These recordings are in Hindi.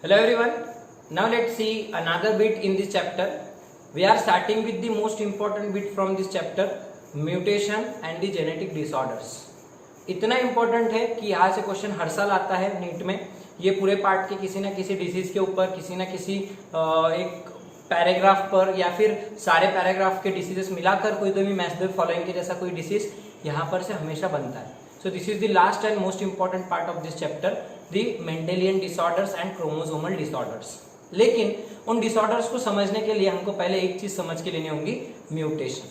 Hello everyone. Now let's see another bit in this chapter. We are starting with the most important bit from this chapter, mutation and the genetic disorders. इतना important है कि यहाँ से क्वेश्चन हर साल आता है नीट में. ये पूरे पार्ट के किसी ना किसी डिसीज के ऊपर, किसी ना किसी एक पैराग्राफ पर या फिर सारे पैराग्राफ के डिसीजेस मिलाकर कोई तो भी मैच द फॉलोइंग के जैसा कोई डिसीज यहाँ पर से हमेशा बनता है. So this is the last and most important part of this chapter, the Mendelian disorders and chromosomal disorders. लेकिन उन डिसऑर्डर्स को समझने के लिए हमको पहले एक चीज समझ के लेनी होगी, म्यूटेशन.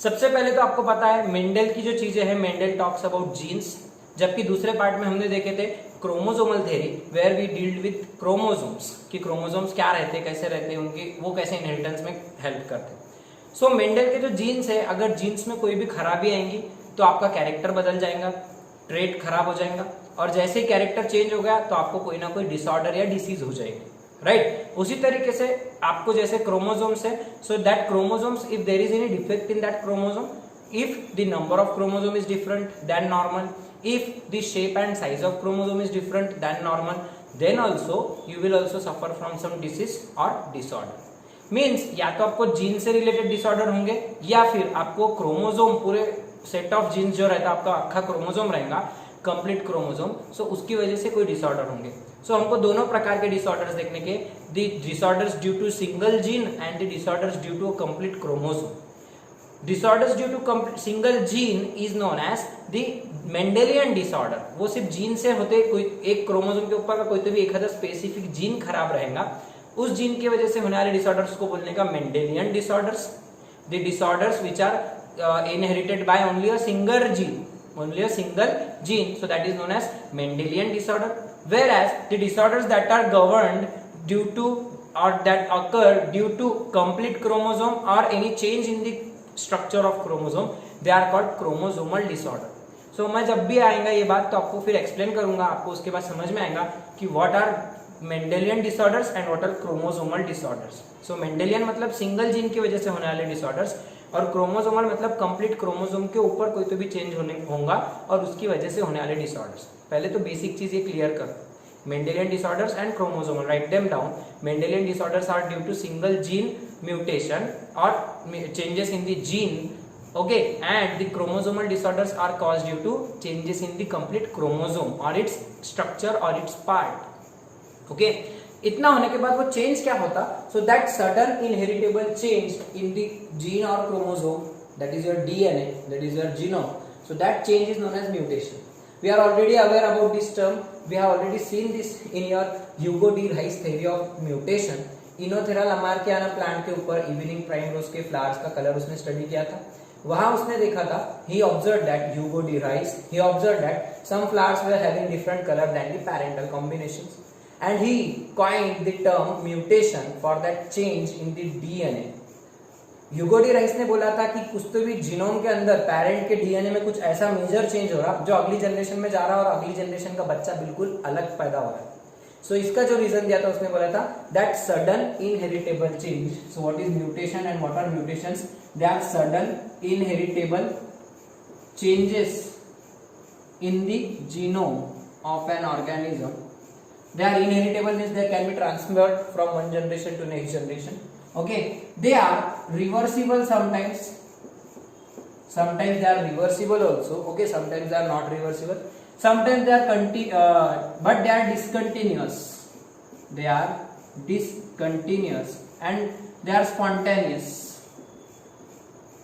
सबसे पहले तो आपको पता है मेंडल की जो चीजें हैं, मेंडल टॉक्स अबाउट जीन्स, जबकि दूसरे पार्ट में हमने देखे थे chromosomal theory where we dealt with chromosomes कि क्रोमोसोम्स क्या रहते हैं, कैसे रहते हैं, उनकी वो कैसे इनहेरिटेंस में हेल्प करते हैं. सो मेंडल के जो जीन्स है, अगर जीन्स में कोई भी खराबी आएंगी तो आपका कैरेक्टर बदल जाएगा, ट्रेट खराब हो जाएगा, और जैसे ही कैरेक्टर चेंज हो गया तो आपको कोई ना कोई डिसऑर्डर या डिसीज हो जाएगी. राइट उसी तरीके से आपको जैसे क्रोमोसोम्स है, so that chromosomes if there is any defect in that chromosome, if the number of chromosome is different than normal, if the shape and size of chromosome is different than normal, then also you will also suffer from some disease or disorder. Means या तो आपको जीन से रिलेटेड डिसऑर्डर होंगे या फिर आपको क्रोमोसोम, पूरे सेट ऑफ जीन्स जो रहता है, आपका अक्खा क्रोमोसोम रहेगा, कंप्लीट क्रोमोसोम, सो उसकी वजह से कोई डिसऑर्डर होंगे. सो हमको दोनों प्रकार के डिसऑर्डर्स देखने के, the disorders due to single gene and the disorders due to complete chromosome. Disorders due to single gene is known as the Mendelian disorder. वो सिर्फ जीन से होते, कोई एक क्रोमोसोम के ऊपर का कोई तो भी एक स्पेसिफिक जीन खराब रहेगा, उस जीन की वजह से होने वाले डिसऑर्डर्स को बोलने का Mendelian disorders. The disorders which are inherited by only a single gene, so that is known as Mendelian disorder. Whereas the disorders that are governed due to or that occur due to complete chromosome or any change in the structure of chromosome, they are called chromosomal disorder. So मैं जब भी आएगा ये बात तो आपको फिर एक्सप्लेन करूंगा, आपको उसके बाद समझ में आएगा कि what are Mendelian disorders and what are chromosomal disorders. So Mendelian मतलब सिंगल जीन की वजह से होने वाले डिसऑर्डर्स, और क्रोमोसोमल मतलब कंप्लीट क्रोमोसोम के ऊपर कोई तो भी चेंज होगा और उसकी वजह से होने वाले डिसऑर्डर्स. पहले तो बेसिक चीज ये क्लियर कर, Mendelian disorders and chromosomal, write them down. Mendelian disorders are due to single gene mutation or changes in the gene, okay, and the chromosomal disorders are caused due to changes in the complete chromosome or its structure or its part. Okay, इतना होने के बाद वो चेंज क्या होता, so that sudden inheritable change in the gene or chromosome, that is your DNA, that is your genome, so that change is known as mutation. We are already aware about this term. We have already seen this in your Hugo de Rice theory of mutation. Oenothera lamarckiana plant के ऊपर इवनिंग प्राइम रोज के फ्लावर्स का कलर उसने स्टडी किया था. वहां उसने देखा था, he observed that Hugo de Rice, he observed that some flowers were having different color than the parental combinations, and he coined the term mutation for that change in the DNA. Hugo de rice ने बोला था कि कुछ तो भी जीनोम के अंदर, पेरेंट के डीएनए में कुछ ऐसा मेजर चेंज हो रहा जो अगली जनरेशन में जा रहा है और अगली जनरेशन का बच्चा बिल्कुल अलग पैदा हो रहा है. सो इसका जो रीजन दिया था उसने बोला था that sudden inheritable change. So what is mutation and what are mutations? They are sudden inheritable changes in the genome of an organism. They are inheritable means they can be transferred from one generation to next generation. Okay, they are reversible sometimes they are reversible also. Okay, sometimes they are not reversible, sometimes they are but they are discontinuous. They are discontinuous and they are spontaneous.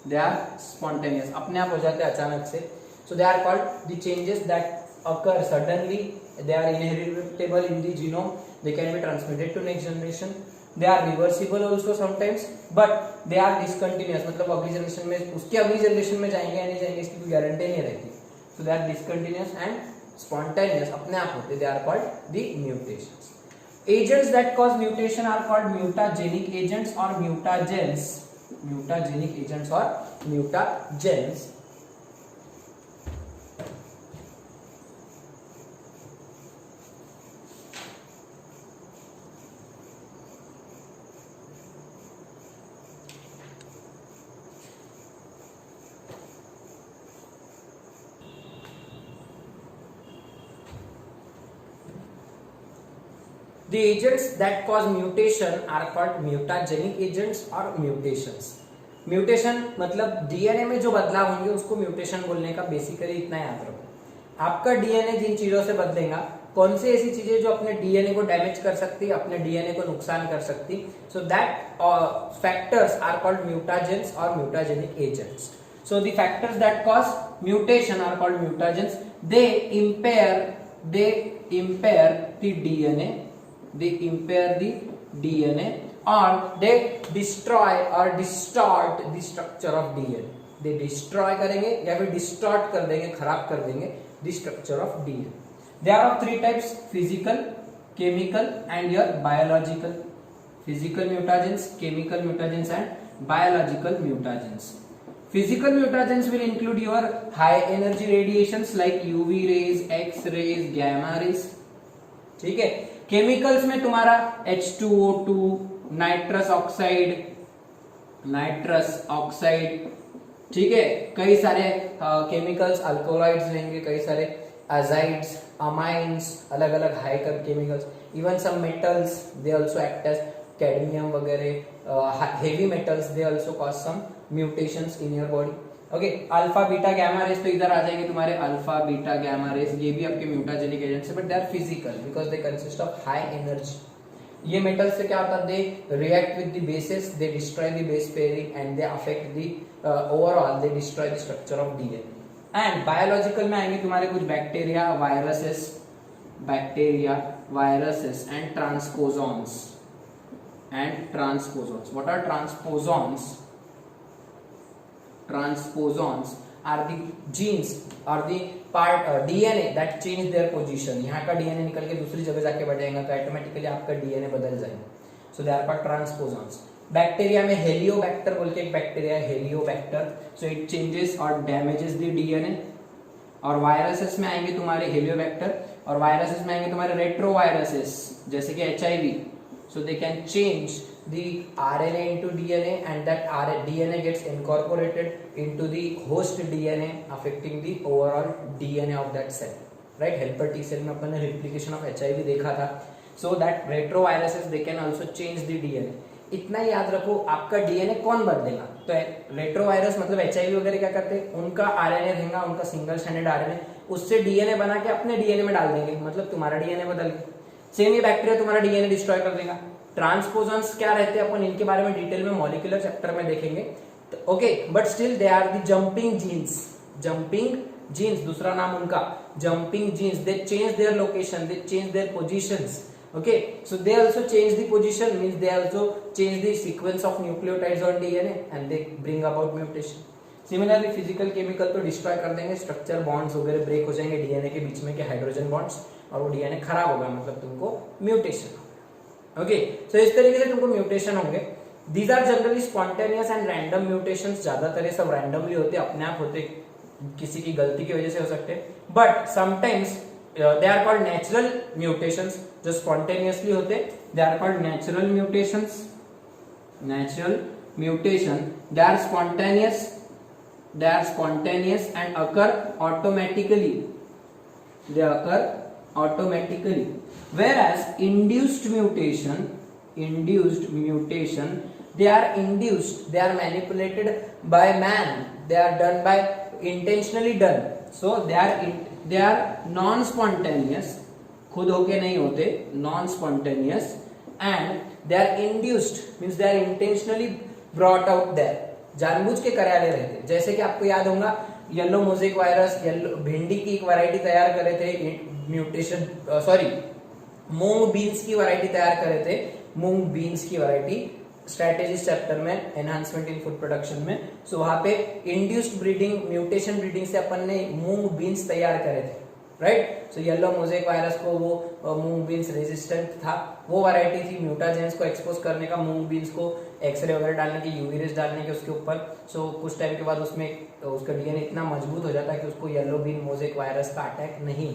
They are spontaneous, अपने आप हो जाते हैं अचानक से. So they are called the changes that occur suddenly. They are inheritable in the genome. They can be transmitted to next generation. They are reversible also sometimes, but they are discontinuous. मतलब अगली जनरेशन में, उसकी अगली जनरेशन में जाएंगे या नहीं जाएंगे इसकी कोई गारंटी नहीं रहती. So they are discontinuous and spontaneous, अपने आप होते. They are called the mutations. Agents that cause mutation are called mutagenic agents or mutagens. Mutagenic agents or mutagens. The agents that cause mutation are called mutagenic agents or mutations. Mutation मतलब डीएनए में जो बदलाव होंगे उसको म्यूटेशन बोलने का बेसिकली इतना याद रखो। आपका डीएनए जिन चीजों से बदलेगा, कौन सी ऐसी चीजें जो अपने डीएनए को डैमेज कर सकती है, अपने डीएनए को नुकसान कर सकती, so that factors are called mutagens और mutagenic agents. So the factors that cause mutation are called mutagens. They impair the DNA. They impair the DNA or they destroy or distort the structure of DNA. They destroy करेंगे या फिर distort कर देंगे, खराब कर देंगे the structure of DNA. There are three types: physical, chemical and your biological. Physical mutagens, chemical mutagens and biological mutagens. Physical mutagens will include your high energy radiations like UV rays, X rays, gamma rays. ठीक है. Chemicals में तुम्हारा H2O2, nitrous oxide, ठीक है. कई सारे chemicals, alkaloids लेंगे, कई सारे azides, amines, अलग अलग high chemicals. Even some metals they also act as cadmium वगैरह. Heavy metals they also cause some mutations in your body. Okay, alpha beta gamma rays तो इधर आ जाएंगे तुम्हारे अल्फा बीटा गामा रेस, ये भी आपके म्यूटाजेनिक एजेंट्स है, but they are physical because they consist of high energy. ये मेटल से क्या होता है, they react with the bases, they destroy the base pairing and they affect the overall, they destroy the structure of DNA. And biological में आएंगे तुम्हारे कुछ bacteria, viruses and transposons. What are transposons? Transposons are the genes or the part DNA that change their position. यहाँ का DNA निकल के दूसरी जगह जाके बैठेगा तो ऑटोमेटिकली आपका DNA बदल जाएगा. So they are called transposons. Bacteria में हेलियोबैक्टर बोल के एक बैक्टीरिया है, हेलियोबैक्टर. So it changes or damages the DNA. और वायरसेस में आएंगे तुम्हारे हेलियोबैक्टर, और वायरसेस में आएंगे तुम्हारे रेट्रोवायरसेस जैसे कि HIV. So they can change the RNA into DNA and that DNA gets incorporated into the host DNA affecting the overall DNA of that cell. Right? Helper T cell में अपन ने replication of HIV देखा था. So that retroviruses they can also change the DNA. इतना याद रखो, आपका DNA कौन बदलेगा? तो रेट्रोवायरस मतलब HIV वगैरह क्या करते हैं, उनका RNA रहेगा, उनका सिंगल स्ट्रैंडेड RNA, उससे DNA बना के अपने DNA में डाल देंगे, मतलब तुम्हारा DNA बदल गया. सेम ये बैक्टीरिया तुम्हारा डीएनए डिस्ट्रॉय कर देगा. ट्रांसपोजन्स क्या रहते हैं अपन इनके बारे में डिटेल में मॉलिक्यूलर चैप्टर में देखेंगे. Okay, but still they are the jumping genes, दूसरा नाम उनका jumping genes. They change their location, they change their positions. Okay, so they also change the position, means they also change the sequence of nucleotides on DNA and they bring about mutation. Similarly physical chemical तो डिस्ट्रॉय कर देंगे, स्ट्रक्चर बॉन्ड्स वगैरह ब्रेक हो जाएंगे डीएनए के बीच में के हाइड्रोजन बॉन्ड्स, और वो डीएनए खराब होगा, मतलब तुमको म्यूटेशन. ओके, सो इस तरीके से तुमको म्यूटेशन होंगे. These are generally spontaneous and random mutations. ज्यादातर ये सब रैंडमली होते, अपने आप होते, किसी की गलती की वजह से हो सकते हैं. But sometimes they are called natural mutations. जो स्पॉन्टेनियसली होते they are called natural mutations. They are spontaneous and occur automatically. Whereas induced mutation, they are induced, they are manipulated by man, they are done by intentionally done. So they are non spontaneous, खुद होके नहीं होते, non spontaneous, and they are induced means they are intentionally brought out there. जानबूझ के कराले रहते. जैसे कि आपको याद होगा येलो मोज़ेक वायरस, येलो भिंडी की एक वैरायटी तैयार करे थे, म्यूटेशन मूंग बीन्स की वैरायटी तैयार करे थे, मूंग बीन्स की वैरायटी स्ट्रेटेजीज चैप्टर में, एनहांसमेंट इन फूड प्रोडक्शन में. सो वहां पे इंड्यूस्ड ब्रीडिंग, म्यूटेशन ब्रीडिंग से अपन ने मूंग बीन्स तैयार करे थे. Right? So yellow mosaic virus को वो मूंग बीन्स रेजिस्टेंट था, वो वैरायटी थी. म्यूटाजेंस को एक्सपोज करने का, मूंग बीन्स को एक्सरे वगैरह डालने के, यूवी रेज डालने के उसके ऊपर. सो कुछ टाइम के बाद उसमें उसका डीएनए इतना मजबूत हो जाता है कि उसको येलो बीन मोज़ेक वायरस का अटैक नहीं.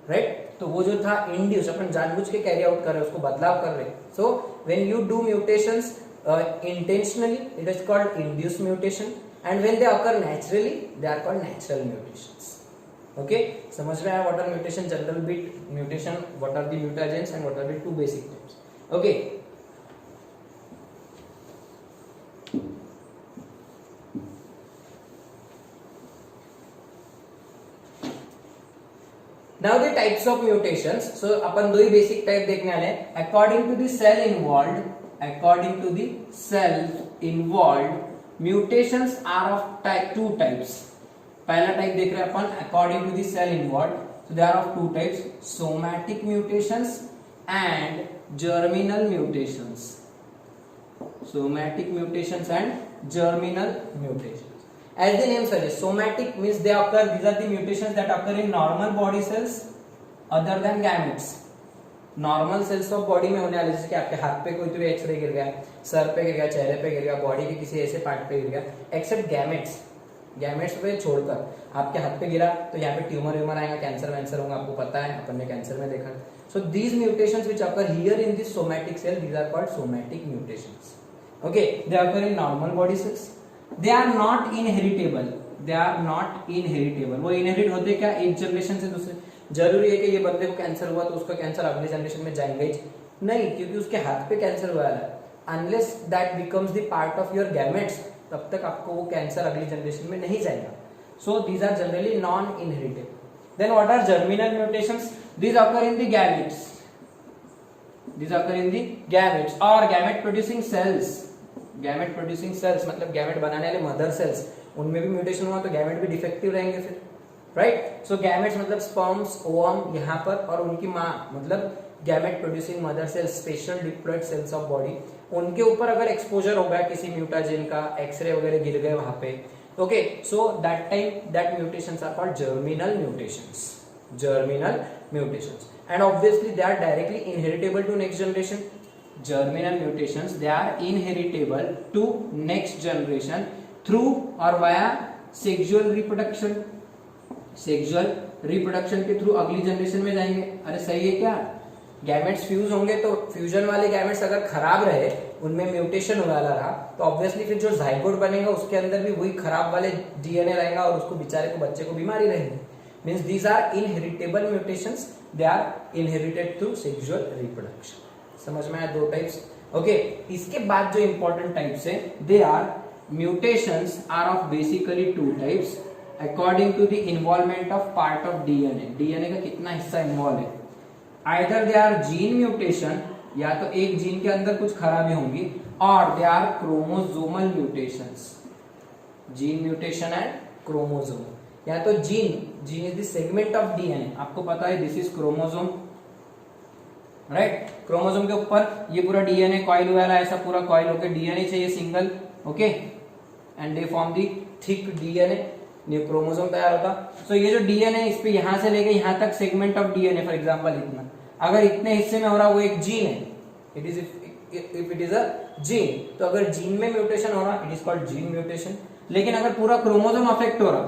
राइट? तो वो जो था इंड्यूस, अपन जानबूझ के कैरी आउट कर रहे, उसको बदलाव कर रहे. So when you do mutations intentionally, it is called induced mutation, and when they occur naturally, they are called natural mutations. Okay, समझ में आया what are mutation, general bit mutation, what are the mutagens and what are the two basic types. Okay, now the types of mutations. So अपन दो ही बेसिक टाइप देखने वाले हैं. According to the cell involved, according to the cell involved mutations are of two types. पहला टाइप देख रहे हैं अपन according to the cell involved. So they are of two types, somatic mutations and germinal mutations. Somatic mutations and germinal mutations. As the name suggests, somatic means they occur. These are the mutations that occur in normal body cells, other than gametes. Normal sales of body में होने वाले, जैसे कि आपके हाथ पे कोई तो भी एक्सरे गिर गया, सर पे गिर गया, चेहरे पे गिर गया, बॉडी के किसी ऐसे पार्ट पे गिर गया, एक्सेप्ट गैमेट्स. गैमेट्स पे छोड़कर आपके हाथ पे गिरा तो यहाँ पे ट्यूमर व्यूमर आएगा, कैंसर वैंसर होगा, आपको पता है, अपन ने कैंसर में देखा. So these mutations which occur here in this somatic cell, these are called somatic mutations. Okay, they occur in normal body cells. They are not inheritable. They are not inheritable. वो इनहेरिट होते क्या, एक जनरेशन से दूसरे. जरूरी है कि ये बंदे को कैंसर हुआ तो उसका कैंसर अगले जनरेशन में जाएंगे ही नहीं, क्योंकि उसके हाथ पे कैंसर हुआ है. Unless that becomes the part of your gametes, तब तक आपको वो कैंसर अगली जनरेशन में नहीं जाएगा. So these are generally non inheritable. Then what are germinal mutations? These occur in the gametes. These occur in the gametes और gamete producing cells. Gamete producing cells मतलब गैमेट बनाने वाले मदर सेल्स, उनमें भी म्यूटेशन हुआ तो गैमेट भी डिफेक्टिव रहेंगे फिर, राइट. सो गैमेट्स मतलब स्पर्म्स, ओवम यहाँ पर, और उनकी माँ मतलब gamete producing mother cells, special diploid cells of body. उनके ऊपर अगर एक्सपोजर हो गया किसी म्यूटाजेन का, एक्सरे वगैरह गिर गए वहां पे, okay, so that time that mutations are called germinal mutations. Germinal mutations. And obviously they are directly inheritable to next generation. Germinal mutations, they are inheritable to next generation through or via sexual reproduction. Sexual reproduction के थ्रू अगली जनरेशन में जाएंगे. अरे सही है क्या? गैमेट्स फ्यूज होंगे तो फ्यूजन वाले गैमेट्स अगर खराब रहे, उनमें म्यूटेशन वाला रहा, तो ऑब्वियसली फिर जो जाइगोट बनेगा उसके अंदर भी वही खराब वाले डीएनए रहेगा और उसको बेचारे को, बच्चे को बीमारी रहेगी. Means these are inheritable mutations. They are inherited through sexual reproduction. समझ में आया दो टाइप्स. ओके, इसके बाद जो इंपॉर्टेंट टाइप्स है, they are mutations are of basically two types according to the involvement of part of DNA. DNA का कितना हिस्सा इन्वॉल्व है. Either they are gene mutation, या तो एक जीन के अंदर कुछ खराबी होंगी, और they are chromosomal mutations. Gene mutation and chromosome. या तो gene is the segment of DNA. आपको पता है this is chromosome, right. Chromosome के ऊपर ये पूरा डीएनए कॉइल हुआ है, ऐसा पूरा कॉइल होकर डीएनए चाहिए single, okay, and they form the thick DNA, new chromosome तैयार होता. सो ये जो डीएनए, इस पे यहां से लेके यहां तक segment of DNA, for example इतना, अगर इतने हिस्से में हो रहा, वो एक जीन है. It is if it is a gene, तो अगर जीन में म्यूटेशन हो रहा, it is called gene mutation. लेकिन अगर पूरा क्रोमोसोम अफेक्ट हो रहा,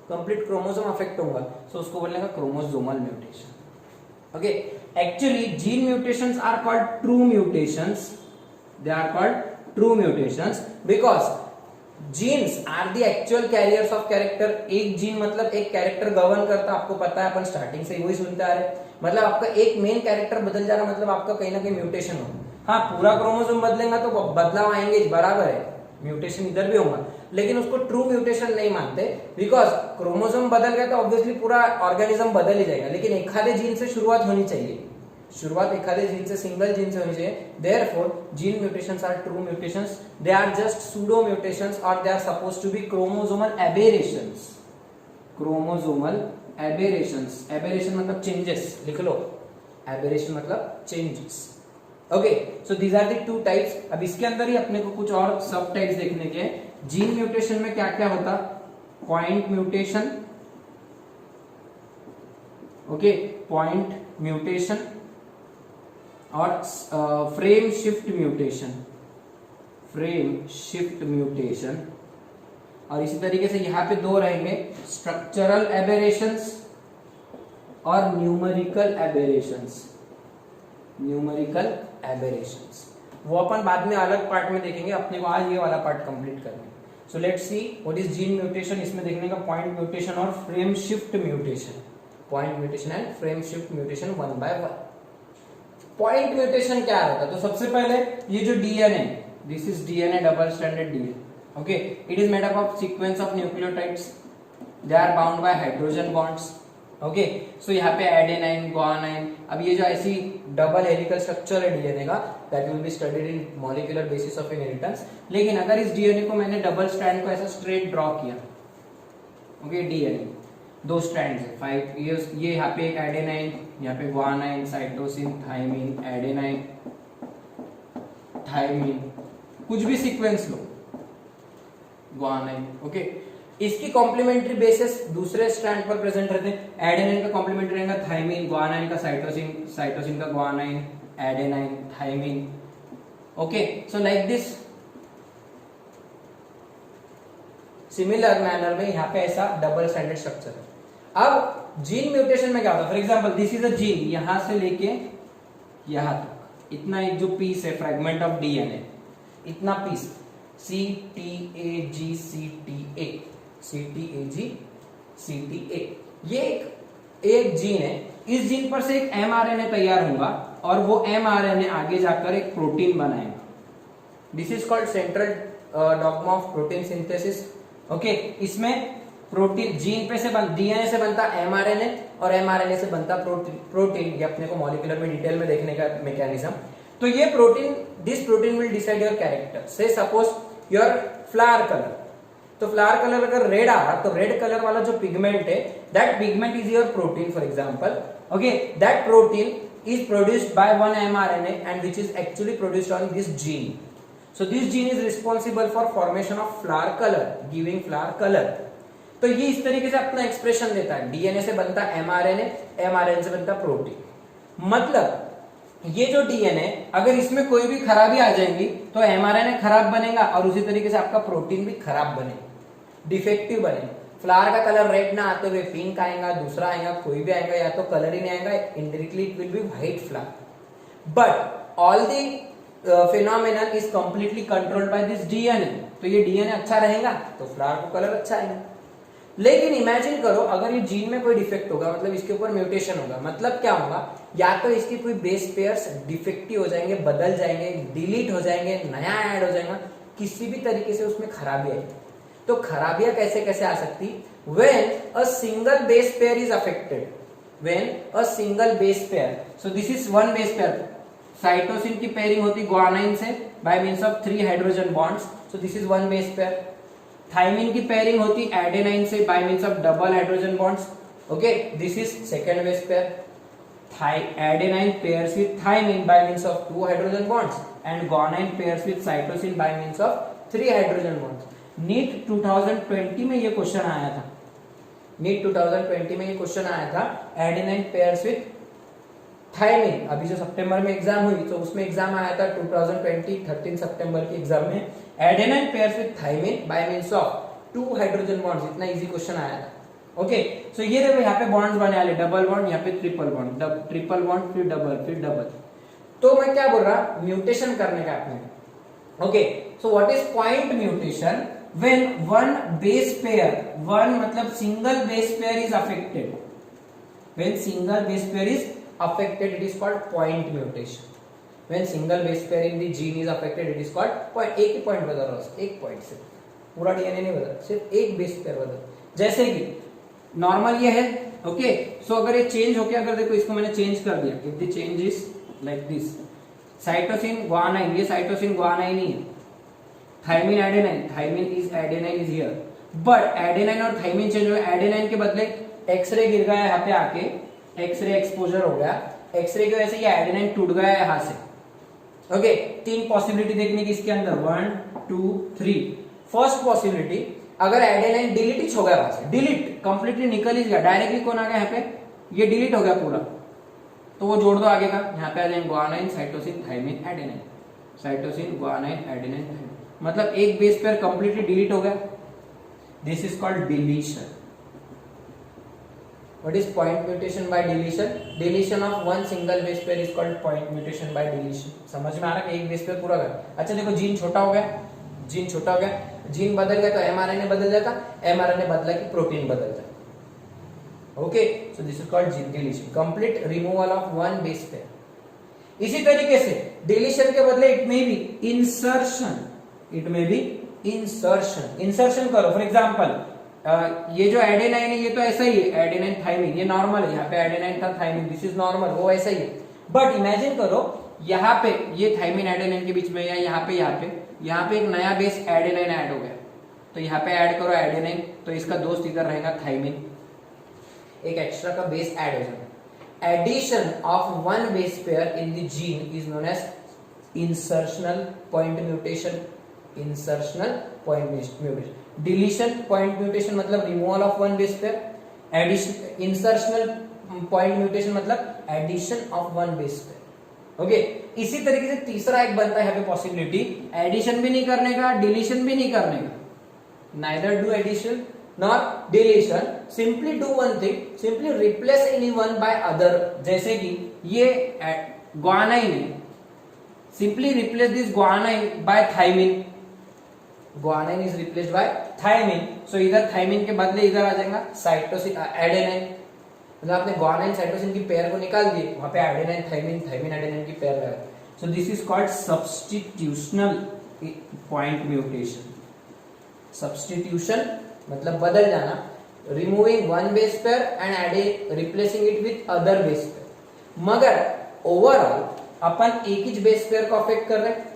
कंप्लीट क्रोमोसोम अफेक्ट होगा, सो उसको बोलेगा chromosomal mutation. Okay, actually gene mutations are called true mutations. They are called true mutations because genes are the actual carriers of character. एक जीन मतलब एक कैरेक्टर गवर्न करता, आपको पता है, अपन स्टार्टिंग से वही सुनते आ रहे. मतलब आपका एक मेन कैरेक्टर बदल जाना मतलब आपका कहीं ना कहीं म्यूटेशन हो. हाँ, पूरा क्रोमोसोम बदलेगा तो बदलाव आएंगे, बराबर है, म्यूटेशन इधर भी होगा, लेकिन उसको ट्रू म्यूटेशन नहीं मानते, बिकॉज क्रोमोसोम बदल गया तो ऑब्वियसली पूरा ऑर्गेनिज्म बदल ही जाएगा. लेकिन एक आधे जीन से शुरुआत होनी चाहिए, शुरुआत एक आधे जीन से, सिंगल जीन से होनी चाहिए. Therefore gene mutations are true mutations. They are just pseudo mutations और they are supposed to be chromosomal aberrations. Chromosomal aberrations. Aberration मतलब चेंजेस, लिख लो. एबेरेशन मतलब changes. Okay, so these are the two types. अब इसके अंदर ही अपने को कुछ और सब टाइप्स देखने के. जीन म्यूटेशन में क्या क्या होता? Point mutation, okay, point mutation और frame shift mutation. Frame shift mutation. और इसी तरीके से यहां पे दो रहेंगे, स्ट्रक्चरल एबेरेशंस और न्यूमेरिकल एबेरेशंस. न्यूमेरिकल एबेरेशंस वो अपन बाद में अलग पार्ट में देखेंगे, अपने को आज ये वाला पार्ट कंप्लीट करना है. So let's see what is gene mutation. इसमें देखने का पॉइंट म्यूटेशन और frame shift mutation. Point mutation and frame shift mutation one by one. Point mutation क्या होता है? तो सबसे पहले ये जो DNA, this is DNA, double stranded DNA. Okay, it is made up of sequence of nucleotides. They are bound by hydrogen bonds. Okay, so यहाँ पे एडेनाइन, गुआनाइन. अब ये जो ऐसी डबल हेलिकल स्ट्रक्चर है डीएनए का, that will be studied in molecular basis of inheritance. लेकिन अगर इस डीएनए को मैंने डबल स्ट्रैंड को ऐसा स्ट्रेट ड्रॉ किया, ओके, डीएनए दो स्ट्रैंड है, 5 ये यहाँ पे एक एडेनाइन, यहाँ पे guanine, cytosine, thymine, adenine, thymine, कुछ भी सीक्वेंस लो, गुआनाइन. ओके, इसकी कॉम्प्लीमेंट्री बेसिस दूसरे स्ट्रैंड पर प्रेजेंट रहते हैं. एडेनाइन का कॉम्प्लीमेंट्री रहेगा थाइमिन, गुआनाइन का साइटोसिन, साइटोसिन का guanine, adenine, thymine. Okay, so like this similar manner में यहाँ पे ऐसा डबल स्ट्रैंडेड स्ट्रक्चर है. अब जीन म्यूटेशन में क्या होता है? For example this is a gene, यहां से लेके यहां तक इतना एक जो पीस है, फ्रेगमेंट ऑफ डीएनए, इतना पीस CTAG CTAG, ये एक जीन है. इस जीन पर से एक mRNA तैयार होगा और वो mRNA आगे जाकर एक प्रोटीन बनाएगा. This is called central dogma of protein synthesis. Okay, इसमें प्रोटीन जीन पे से डीएनए से बनता mRNA और mRNA से बनता प्रोटीन. ये अपने को मॉलिक्यूलर में डिटेल में देखने का मैकेनिज्म. तो ये protein, this protein will decide your character. से सपोज योर फ्लावर कलर, तो फ्लावर कलर अगर रेड आ रहा तो रेड कलर वाला जो पिगमेंट है, that pigment is your protein for example. Okay, that protein is produced by one mRNA and which is actually produced on this gene. So this gene is responsible for formation of flower color, giving flower color. तो ये इस तरीके से अपना एक्सप्रेशन देता है. डीएनए से बनता mRNA, mRNA से बनता प्रोटीन. मतलब ये जो डीएनए, अगर इसमें कोई भी खराबी आ जाएंगी तो mRNA खराब बनेगा और उसी तरीके से आपका प्रोटीन भी खराब बनेगा, डिफेक्टिव बनेगा. फ्लावर का कलर रेड ना आते हुए पिंक आएगा, दूसरा आएगा, कोई भी आएगा, या तो कलर ही नहीं आएगा, indirectly it will be white flower. But all the phenomenon is completely controlled by this DNA. तो ये डीएनए अच्छा रहेगा तो फ्लावर को कलर अच्छा आएगा. लेकिन इमेजिन करो अगर ये जीन में कोई डिफेक्ट होगा, मतलब इसके ऊपर म्यूटेशन होगा, मतलब क्या होगा? या तो इसकी कोई बेस पेयर्स डिफेक्टिव हो जाएंगे, बदल जाएंगे, डिलीट हो जाएंगे, नया ऐड हो जाएगा, किसी भी तरीके से उसमें खराबी आएगी. तो खराबियां कैसे कैसे आ सकती? When a single base pair is affected, when a single base pair, so this is one base pair. Cytosine की पेयरिंग होती गुआनाइन से by means of 3 hydrogen bonds, so this is one base pair. Thymine की पेयरिंग होती एडेनाइन से by means of double hydrogen bonds, okay, this is second base pair. Adenine pairs with thymine by means of 2 hydrogen bonds and guanine pairs with cytosine by means of 3 hydrogen bonds. NEET 2020 में ये क्वेश्चन आया था. नीट 2020 में ये क्वेश्चन आया था, एडेनाइन पेयर्स विथ थाइमिन. अभी जो सितंबर में एग्जाम हुई तो उसमें एग्जाम आया था 2020 13 सितंबर की एग्जाम में, adenine pairs with thymine by means of 2 hydrogen bonds. इतना इजी क्वेश्चन आया था. ओके, सो ये देखो यहाँ पे बॉन्ड्स बने वाले, डबल बॉन्ड, यहाँ पे ट्रिपल बॉन्ड, ट्रिपल बॉन्ड, फिर डबल. तो मैं क्या बोल रहा, म्यूटेशन करने का अपने. Okay, so what is point mutation? When one base pair, one मतलब single base pair is affected. When single base pair is affected, it is called point mutation. When single base pair in the gene is affected, it is called point. एक ही पॉइंट बदल रहा है, एक पॉइंट से पूरा डीएनए नहीं बदल, सिर्फ एक बेस पेयर बदल. जैसे कि नॉर्मल ये है. ओके, सो अगर ये चेंज होके, अगर देखो इसको मैंने चेंज कर दिया, if the change is like this, cytosine guanine, ये साइटोसिन गुआनाइन ही है. Thymine adenine, thymine is adenine is here, but adenine और थाइमिन चेंज हो गया. एडेनाइन के बदले एक्सरे गिर गया यहाँ पे आके, एक्सरे एक्सपोजर हो गया, एक्सरे की वजह से ये एडेनाइन टूट गया यहाँ से. ओके, 3 पॉसिबिलिटी देखने की इसके अंदर, 1 2 3. फर्स्ट पॉसिबिलिटी, अगर एडेनाइन डिलीट हो गया वहां से, डिलीट कंप्लीटली निकल ही गया, डायरेक्टली कौन आ गया यहाँ पे, ये डिलीट हो गया पूरा, तो वो जोड़ दो आगे का, यहाँ पे आ जाएंगे guanine, cytosine, thymine, adenine, cytosine, guanine, adenine, thymine. मतलब एक बेस पेयर कंप्लीटली डिलीट हो गया. This is called deletion. What is point mutation by deletion? Deletion of one single base pair is called point mutation by deletion. समझ में आ रहा है कि एक बेस पेयर पूरा गया. अच्छा देखो, जीन छोटा हो गया, जीन छोटा हो गया, जीन बदल गया तो एमआरएनए बदल जाता, एमआरएनए बदला कि प्रोटीन बदल जाता। Okay, so this is called deletion, complete removal of one base pair. इसी तरीके से डिलीशन के बदले इट में भी इंसर्शन, इट में भी इंसर्शन, इंसर्शन करो। फॉर एग्जांपल ये जो एडेनाइन है ये तो ऐसा ही है, एडेनाइन थाइमिन, ये नॉर्मल है, यहाँ पे एडेनाइन था थाइमिन, दिस इज नॉर्मल, वो ऐसा ही है। बट इमेजिन करो यहाँ पे ये थाइमिन एडेनाइन के बीच में, या यहाँ पे एक नया बेस एडेनाइन ऐड हो गया, तो यहाँ पे ऐड करो एडेनाइन, तो इसका दोस्त इधर रहेगा थाइमिन, एक एक्स्ट्रा का बेस ऐड हो जाएगा। Addition of one base pair in the gene is known as insertional point mutation, insertional point mutation. Deletion point mutation मतलब removal of one base pair, addition insertional point mutation मतलब addition of one base pair. Okay, इसी तरीके से तीसरा एक बनता है यहाँ पे पॉसिबिलिटी, एडिशन भी नहीं करने का, डिलीशन भी नहीं करने का, neither do addition nor deletion, simply do one thing, simply replace any one by other. जैसे कि ये ग्वानाइन है, simply replace this guanine by thymine, guanine is replaced by thymine, so इधर थाइमिन के बदले इधर आ जाएगा साइटोसिन एडेनाइन, मतलब आपने ग्वानाइन साइटोसिन की पेयर को निकाल दिए, वहां पे एडेनाइन थाइमिन, थाइमिन एडेनाइन की पेयर लगा, so this is called substitutional point mutation. Substitution मतलब बदल जाना, removing one base pair and adding replacing it with other base pair. मगर ओवरऑल अपन एक ही बेस पेयर को अफेक्ट कर रहे हैं,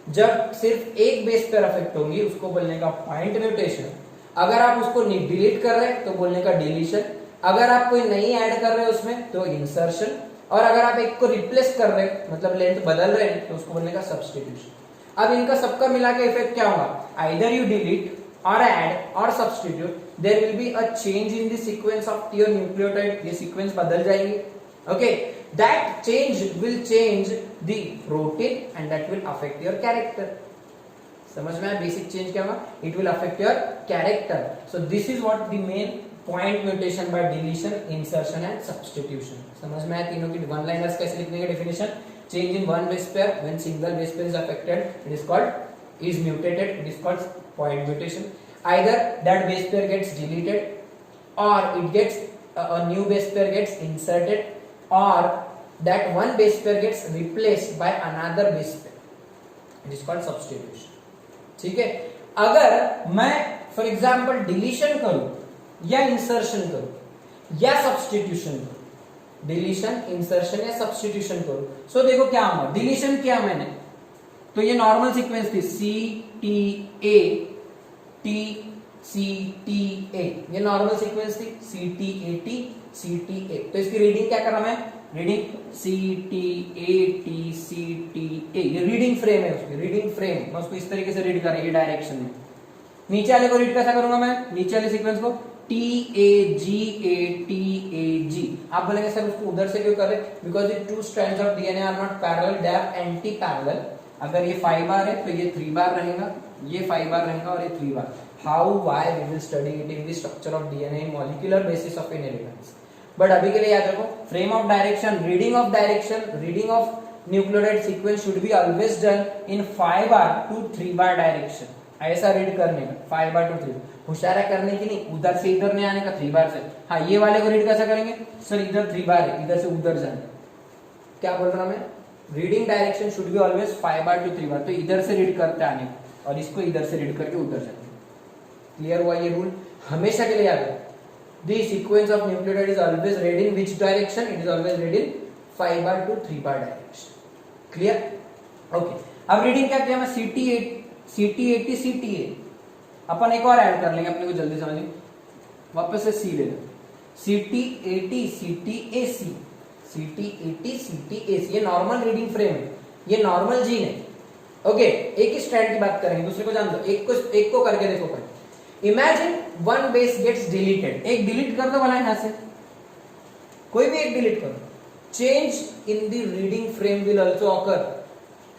जब सिर्फ एक बेस पेयर अफेक्ट होगी उसको बोलने का पॉइंट म्यूटेशन, अगर आप उसको डिलीट कर रहे हैं तो बोलने का डिलीशन, अगर आप कोई नई ऐड कर रहे हैं उसमें तो इंसर्शन, और अगर आप एक को रिप्लेस कर रहे हैं मतलब लेंथ बदल रहे हैं तो उसको बोलने का सब्स्टिट्यूशन। अब इनका सबका मिला के इफेक्ट क्या होगा, either you delete or add or substitute, there will be a change in the sequence of your nucleotide, ये sequence बदल जाएंगे। Okay, that change will change the protein and that will affect your character। समझ में आया बेसिक चेंज क्या होगा, it will affect your character। So this is what the main point mutation by deletion, insertion and substitution। समझ में आया तीनों की वन लाइनर्स कैसे लिखने का definition, change in one base pair when single base pair is affected, it is called is mutated, it is called point mutation। Either that base pair gets deleted or it gets a new base pair gets inserted, or that one base pair gets replaced by another base pair, it is called substitution। ठीक है, अगर मैं फॉर एग्जांपल डिलीशन करूं या इंसर्शन करूं या सब्स्टिट्यूशन करूं, डिलीशन इंसर्शन या सब्स्टिट्यूशन करूं, सो देखो क्या हुआ, डिलीशन किया मैंने तो ये नॉर्मल सीक्वेंस थी C T A T C T A, ये नॉर्मल सीक्वेंस थी C T A T C T A. तो इसकी रीडिंग क्या कर रहा मैं, reading C T A T C T A, ये रीडिंग फ्रेम है, उसकी रीडिंग फ्रेम, मैं उसको इस तरीके से रीड कर रही है डायरेक्शन में। नीचे वाले को रीड कैसा करूंगा मैं, नीचे वाले सीक्वेंस को T A ji A T A जी। आप बोलेंगे सर उसको उधर से क्यों कर रहे, because the two strands of DNA are not parallel, they are anti parallel. अगर ये 5 बार है तो ये 3 बार रहेगा, ये 5 बार रहेगा और ये 3 बार। How why we will study it in the structure of DNA in molecular basis of inheritance. But अभी के लिए याद रखो, frame of direction, reading of nucleotide sequence should be always done in 5 bar to 3 bar direction. ऐसा रीड करने का 5 बार टू 3, होशियारा करने की नहीं, उधर से इधर नहीं आने का, 3 बार से। हाँ, ये वाले को रीड कैसा करेंगे, सर इधर 3 बार है, इधर से उधर जाना। क्या बोल रहा मैं, reading direction should be always 5 bar to 3 बार, तो इधर से रीड करते आने और इसको इधर से रीड करके उधर जाने। क्लियर हुआ ये रूल, हमेशा के लिए याद है। The sequence of nucleotide is always read in which direction, it is always read in 5 bar to 3 bar direction. Clear, okay. अब रीडिंग क्या किया मैं, CT80 CTA, अपन एक और ऐड कर लेंगे अपने को जल्दी समझिए, वापस से सी ले लो, CT80 CTAC, CT80 CTAC, ये नॉर्मल रीडिंग फ्रेम है, ये नॉर्मल जीन है। ओके, एक ही स्ट्रैंड की बात करेंगे, दूसरे को जान दो, एक को करके देखो पहले। Imagine one base gets deleted, एक डिलीट कर दो वाला यहां से, कोई भी एक डिलीट करो, change in the reading frame will also occur,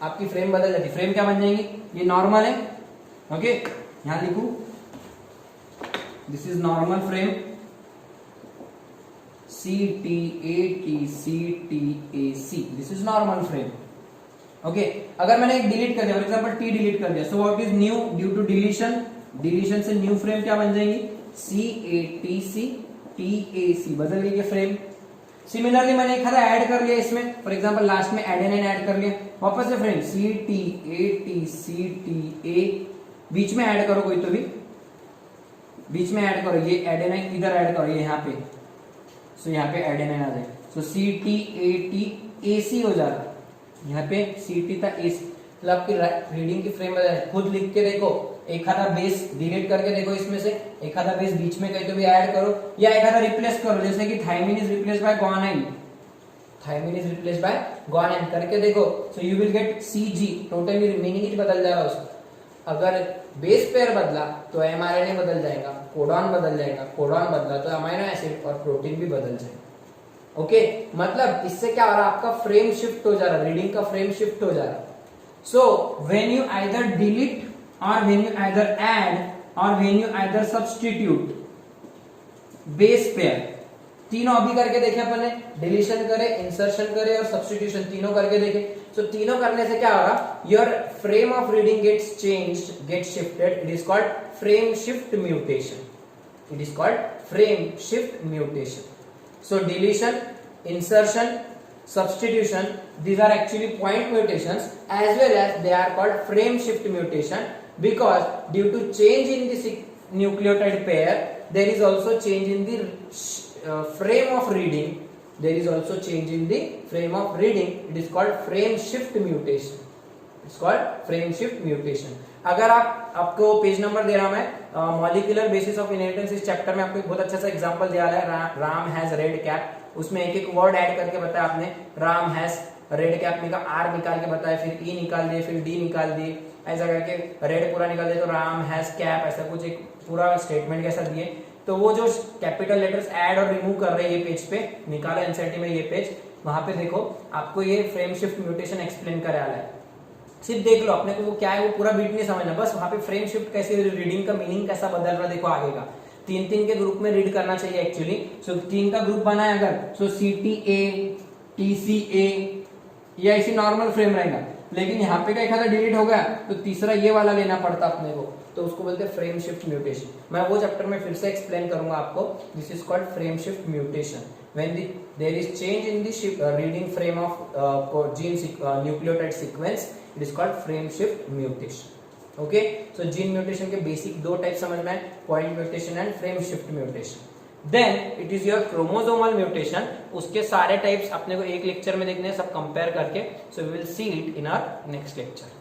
आपकी फ्रेम बदल जाती। फ्रेम क्या बन जाएंगी, ये नॉर्मल है, ओके, यहां लिखू this is normal frame CT80 CTAC, this is normal frame. Okay अगर मैंने एक डिलीट कर दिया, फॉर एग्जांपल टी डिलीट कर दिया, so what is new due to deletion, deletion से न्यू फ्रेम क्या बन जाएंगी, CATC TAC, बदल गई ये फ्रेम। सिमिलरली मैंने एक ऐड कर लिया इसमें, फॉर एग्जांपल लास्ट में एडेनाइन ऐड कर लिया, वापस से फ्रेम CTATCTA, बीच में ऐड करो कोई तो भी, बीच में ऐड करो, ये एडेनाइन इधर ऐड करो, ये यहाँ पे, सो यहाँ पे एडेनाइन आ जाए, सो CTATAC हो जा रहा है, यहाँ पे CT था AC, मतलब आपकी रीडिंग की फ्रेम बदल है। खुद लिख के देखो, एक आधा बेस डिलीट करके देखो, इसमें से एक आधा बेस बीच में कहीं तो भी ऐड करो, या एक आधा रिप्लेस करो, जैसे कि thymine is replace by guanine, thymine is replace by guanine करके देखो, so you will get CG, totally meaning ही बदल जाएगा उसका। अगर बेस पेयर बदला तो mRNA बदल जाएगा, कोडॉन बदल जाएगा, कोडॉन बदला तो अमीनो एसिड और प्रोटीन भी बदल जाएगा। ओके मतलब इससे क्या हो रहा है, आपका फ्रेम शिफ्ट हो जा रहा है, रीडिंग का फ्रेम शिफ्ट हो जा रहा है। So when you either delete और व्हेन यू आइदर ऐड और when you either substitute base pair, तीनों अभी करके देखे अपन ने, डिलीशन करे, इंसर्शन करे और सब्स्टिट्यूशन, तीनों करके देखे। सो तीनों करने से क्या हो रहा, your frame of reading gets changed, gets shifted, it is called frame shift mutation, it is called frame shift mutation. So deletion, insertion, substitution, these are actually point mutations as well as they are called frame shift mutation, because due to change in the nucleotide pair there is also change in the frame of reading, there is also change in the frame of reading, it is called frame shift mutation, it's called frame shift mutation। अगर आपको पेज नंबर दे रहा हूं मैं, मॉलिक्यूलर बेसिस ऑफ इनहेरिटेंस, इस चैप्टर में आपको एक बहुत अच्छा सा एग्जांपल दिया है, राम हैज रेड कैप, उसमें एक एक वर्ड ऐड करके बताया आपने, राम हैज रेड कैप में का आर निकाल के बताया, फिर ई निकाल दिए, फिर डी निकाल दिए, ऐसा करके रेड पूरा निकाल दिया तो राम हैज कैप, ऐसा कुछ एक पूरा स्टेटमेंट कैसा दिए। तो वो जो कैपिटल लेटर्स ऐड और रिमूव कर रहे हैं ये पेज पे, निकालो एनसीईआरटी में ये पेज, वहां पे देखो आपको ये फ्रेम शिफ्ट म्यूटेशन एक्सप्लेन करा है। सिर्फ देख लो, अपने को वो क्या है वो पूरा बीट नहीं समझना, बस वहां पे फ्रेम शिफ्ट कैसे, रीडिंग का मीनिंग कैसा बदल रहा है देखो आगे का। तीन तीन के ग्रुप में रीड करना चाहिए एक्चुअली, सो तीन का ग्रुप बना है अगर, सो CTA TCA ये ऐसी नॉर्मल फ्रेम रहेगा, लेकिन यहाँ पे का एक आधा डिलीट हो गया तो तीसरा ये वाला लेना पड़ता अपने को, तो उसको बोलते हैं फ्रेम शिफ्ट म्यूटेशन। मैं वो चैप्टर में फिर से एक्सप्लेन करूंगा आपको, this is called frame shift mutation, when there is change in the reading frame of gene nucleotide sequence, it is called frame shift mutation। okay so gene mutation के basic दो टाइप समझ में, point mutation and frame shift mutation। then it is your chromosomal mutation, उसके सारे टाइप्स अपने को एक लेक्चर में देखने हैं सब कंपेयर करके, so we will see it in our next lecture।